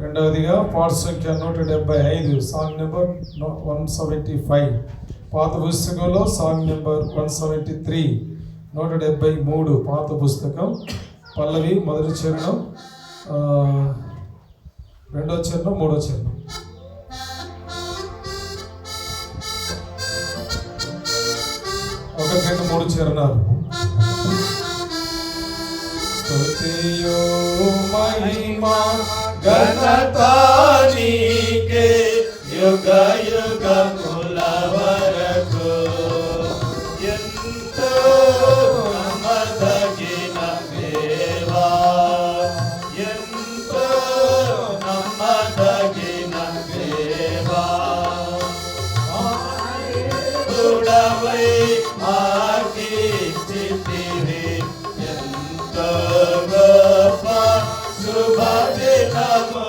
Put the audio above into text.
రెండవదిగా పాట సంఖ్య 175, సాంగ్ నెంబర్ 175. పాత పుస్తకంలో సాంగ్ నెంబర్ 173, 173 పాత పుస్తకం. పల్లవి మొదటి చరణం, రెండో చరణం, మూడో చరణం. ఒకటి, రెండు, మూడు చరణాలు. స్తుతియు మహిమా ఘనత నీకే యుగ యుగముల వరకు. ఎంతో నమ్మదగిన దేవా, ఎంతో నమ్మదగిన దేవా, తోడవై మాకిచ్చితివి ఎంతో గొప్ప శుభదినము.